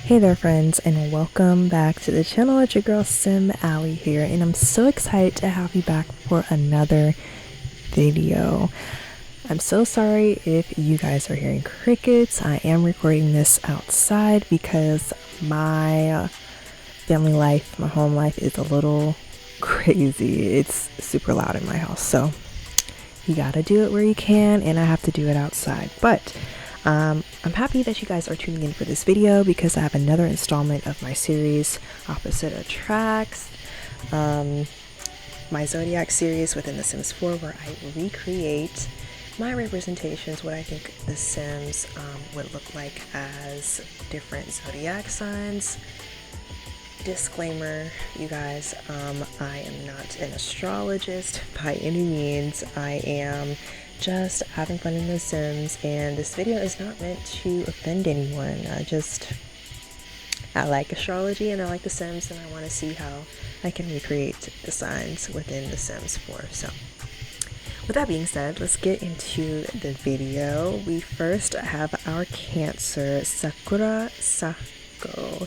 Hey there friends, and welcome back to the channel. It's your girl Sim Allie here, and I'm so excited to have you back for another video. I'm so sorry if you guys are hearing crickets. I am recording this outside because my family life, my home life is a little crazy. It's super loud in my house, so you gotta do it where you can, and I have to do it outside. But I'm happy that you guys are tuning in for this video because I have another installment of my series, Opposite Attracts, my Zodiac series within The Sims 4, where I recreate my representations, what I think The Sims would look like as different Zodiac signs. Disclaimer, you guys, I am not an astrologist by any means. I am just having fun in The Sims, and this video is not meant to offend anyone. I like astrology and I like The Sims, and I want to see how I can recreate the signs within The Sims 4. So with that being said, let's get into the video. We first have our Cancer, Sakura Sako.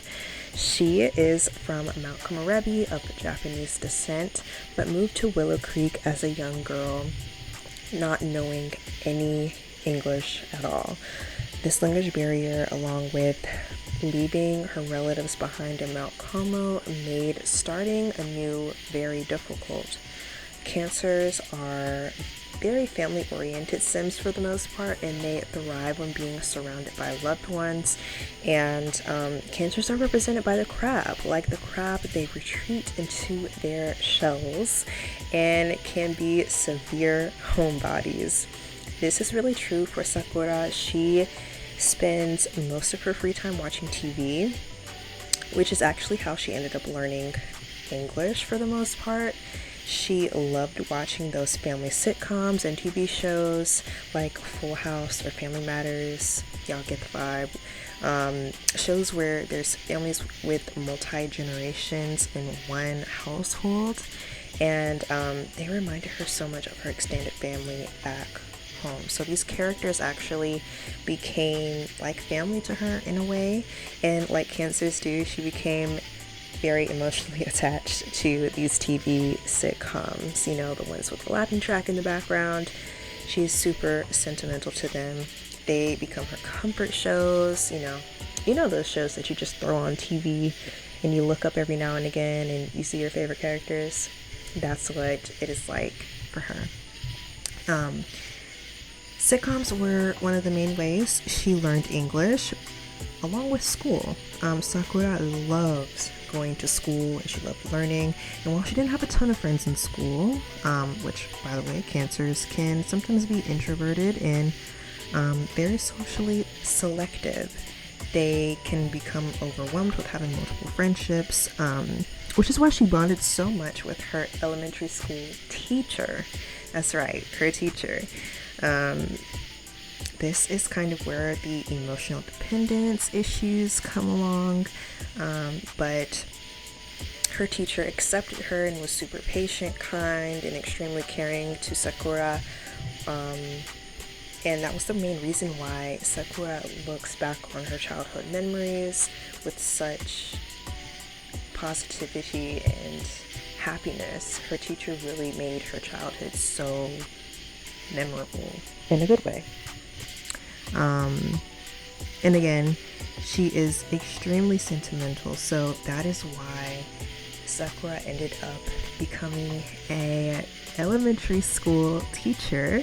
She is from Mount Komorebi of Japanese descent, but moved to Willow Creek as a young girl, not knowing any English at all. This language barrier, along with leaving her relatives behind in Mount Como, made starting anew very difficult. Cancers are very family-oriented Sims for the most part, and they thrive when being surrounded by loved ones. And Cancers are represented by the crab. Like the crab, they retreat into their shells and can be severe homebodies. This is really true for Sakura. She spends most of her free time watching TV, which is actually how she ended up learning English for the most part. She loved watching those family sitcoms and TV shows like Full House or Family Matters. Y'all get the vibe. Shows where there's families with multi-generations in one household, and they reminded her so much of her extended family back home. So these characters actually became like family to her in a way, and like Cancers do, she became very emotionally attached to these TV sitcoms, you know, the ones with the laughing track in the background. She's super sentimental to them. They become her comfort shows, you know those shows that you just throw on TV and you look up every now and again and you see your favorite characters. That's what it is like for her. Sitcoms were one of the main ways she learned English, along with school. Sakura loves going to school and she loved learning, and while she didn't have a ton of friends in school, which by the way, Cancers can sometimes be introverted and very socially selective, they can become overwhelmed with having multiple friendships, which is why she bonded so much with her elementary school teacher. That's right, her teacher. This is kind of where the emotional dependence issues come along, but her teacher accepted her and was super patient, kind, and extremely caring to Sakura, and that was the main reason why Sakura looks back on her childhood memories with such positivity and happiness. Her teacher really made her childhood so memorable in a good way. And again, she is extremely sentimental, so that is why Sakura ended up becoming a elementary school teacher,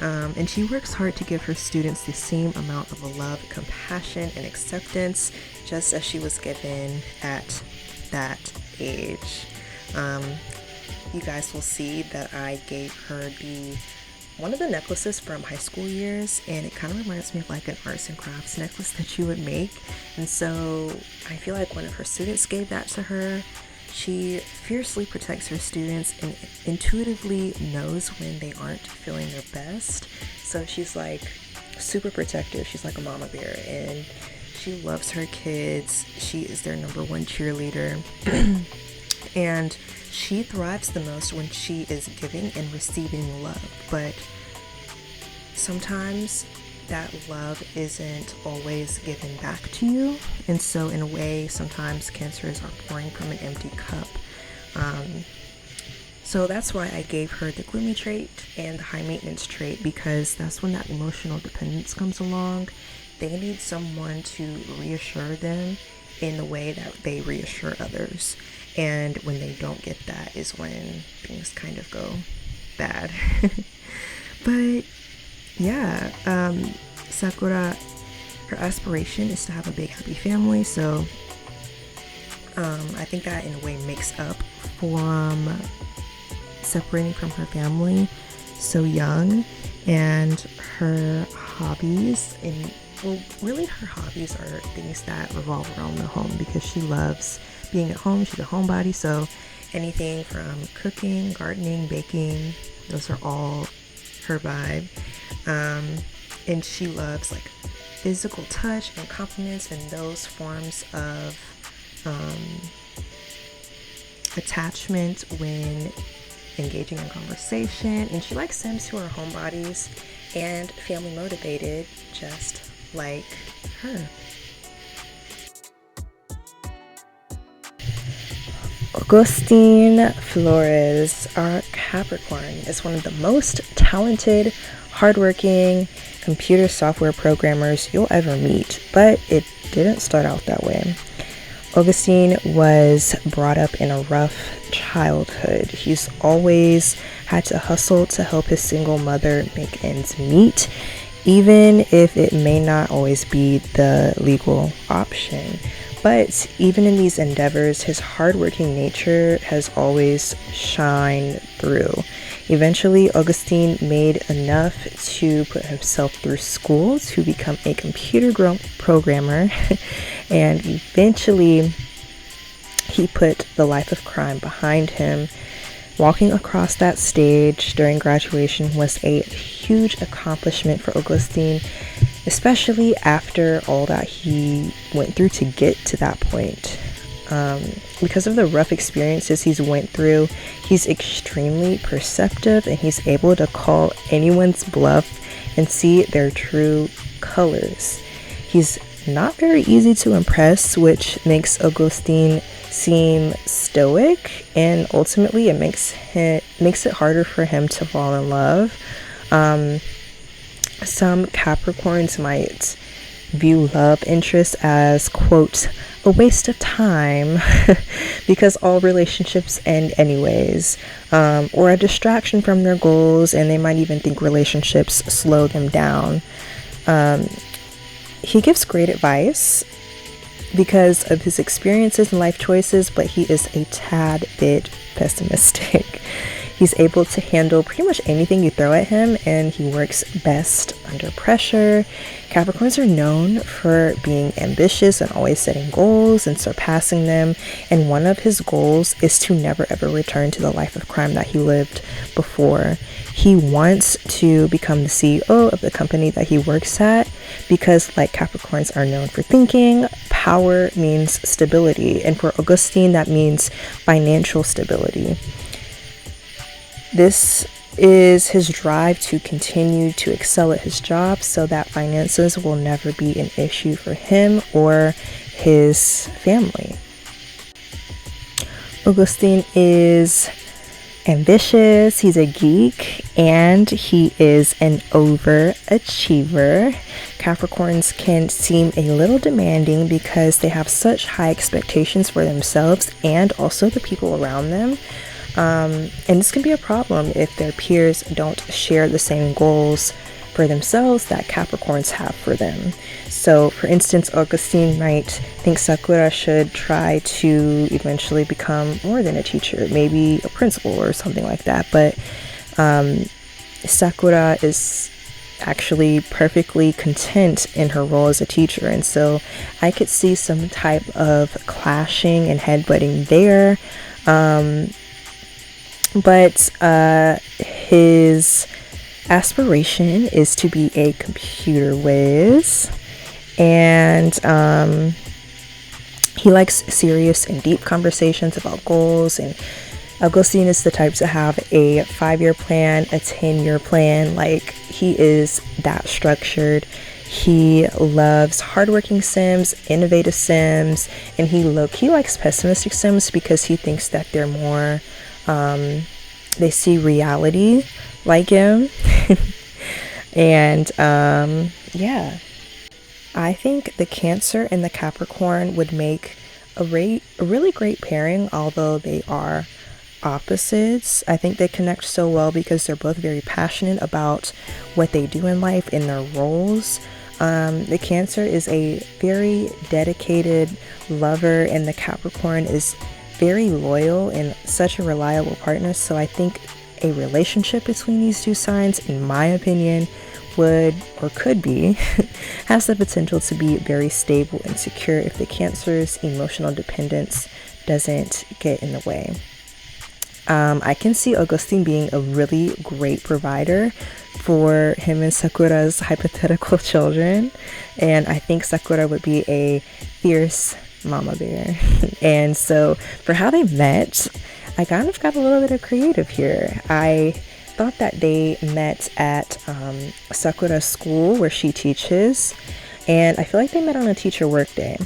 and she works hard to give her students the same amount of love, compassion, and acceptance just as she was given at that age. You guys will see that I gave her one of the necklaces from high school years, and it kind of reminds me of like an arts and crafts necklace that you would make, and so I feel like one of her students gave that to her. She fiercely protects her students and intuitively knows when they aren't feeling their best, so she's like super protective. She's like a mama bear, and she loves her kids. She is their number one cheerleader. And she thrives the most when she is giving and receiving love, but sometimes that love isn't always given back to you. And so in a way, sometimes Cancers are pouring from an empty cup. So that's why I gave her the gloomy trait and the high maintenance trait, because that's when that emotional dependence comes along. They need someone to reassure them in the way that they reassure others. And when they don't get that is when things kind of go bad. But yeah, Sakura, her aspiration is to have a big happy family. So I think that in a way makes up from separating from her family so young. And her hobbies, really her hobbies are things that revolve around the home, because she loves being at home. She's a homebody, so anything from cooking, gardening, baking, those are all her vibe. And she loves like physical touch and compliments and those forms of attachment when engaging in conversation. And she likes Sims who are homebodies and family motivated, just like her. Agustin Flores, our Capricorn, is one of the most talented, hardworking computer software programmers you'll ever meet, but it didn't start out that way. Agustin was brought up in a rough childhood. He's always had to hustle to help his single mother make ends meet, even if it may not always be the legal option. But even in these endeavors, his hardworking nature has always shined through. Eventually, Agustin made enough to put himself through school to become a computer programmer. And eventually, he put the life of crime behind him. Walking across that stage during graduation was a huge accomplishment for Agustin, especially after all that he went through to get to that point. Because of the rough experiences he's went through, he's extremely perceptive, and he's able to call anyone's bluff and see their true colors. He's not very easy to impress, which makes Agustin seem stoic, and ultimately it makes it harder for him to fall in love. Some Capricorns might view love interest as, quote, a waste of time because all relationships end anyways, or a distraction from their goals, and they might even think relationships slow them down. He gives great advice because of his experiences and life choices, but he is a tad bit pessimistic. He's able to handle pretty much anything you throw at him, and he works best under pressure. Capricorns are known for being ambitious and always setting goals and surpassing them, and one of his goals is to never ever return to the life of crime that he lived before. He wants to become the CEO of the company that he works at, because like Capricorns are known for thinking, power means stability, and for Agustin that means financial stability. This is his drive to continue to excel at his job so that finances will never be an issue for him or his family. Agustin is ambitious, he's a geek, and he is an overachiever. Capricorns can seem a little demanding because they have such high expectations for themselves and also the people around them. And this can be a problem if their peers don't share the same goals for themselves that Capricorns have for them. So, for instance, Agustin might think Sakura should try to eventually become more than a teacher, maybe a principal or something like that. But Sakura is actually perfectly content in her role as a teacher, and so I could see some type of clashing and headbutting there. But his aspiration is to be a computer whiz, and he likes serious and deep conversations about goals and Agustin is the type to have a 5-year plan, a 10-year plan. Like, he is that structured. He loves hardworking Sims, innovative Sims, and he likes pessimistic Sims because he thinks that they're more, they see reality like him. And yeah, I think the Cancer and the Capricorn would make a really great pairing, although they are opposites. I think they connect so well because they're both very passionate about what they do in life and their roles. The Cancer is a very dedicated lover, and the Capricorn is very loyal and such a reliable partner. So I think a relationship between these two signs, in my opinion, would or could be has the potential to be very stable and secure if the Cancer's emotional dependence doesn't get in the way. I can see Agustin being a really great provider for him and Sakura's hypothetical children, and I think Sakura would be a fierce mama bear. And so for how they met, I kind of got a little bit of creative here. I thought that they met at Sakura's school where she teaches, and I feel like they met on a teacher workday.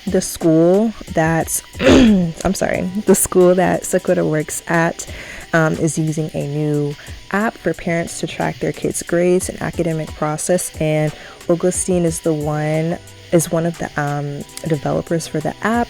The school that the school that Sakura works at is using a new app for parents to track their kids' grades and academic process, and Agustin is one of the developers for the app.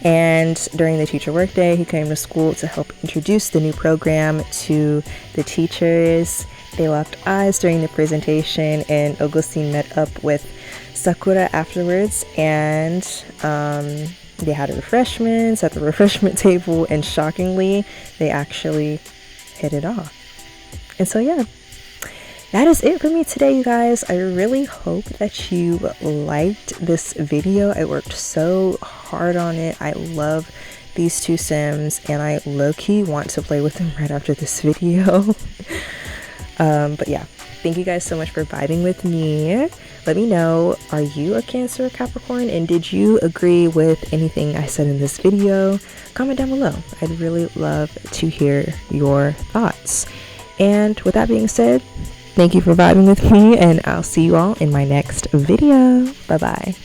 And during the teacher workday, he came to school to help introduce the new program to the teachers. They locked eyes during the presentation, and Agustin met up with Sakura afterwards, and they had refreshments at the refreshment table, and shockingly, they actually hit it off. And so yeah, that is it for me today, you guys. I really hope that you liked this video. I worked so hard on it. I love these two Sims, and I low-key want to play with them right after this video. But yeah, thank you guys so much for vibing with me. Let me know, are you a Cancer or Capricorn, and did you agree with anything I said in this video? Comment down below. I'd really love to hear your thoughts. And with that being said, thank you for vibing with me, and I'll see you all in my next video. Bye bye.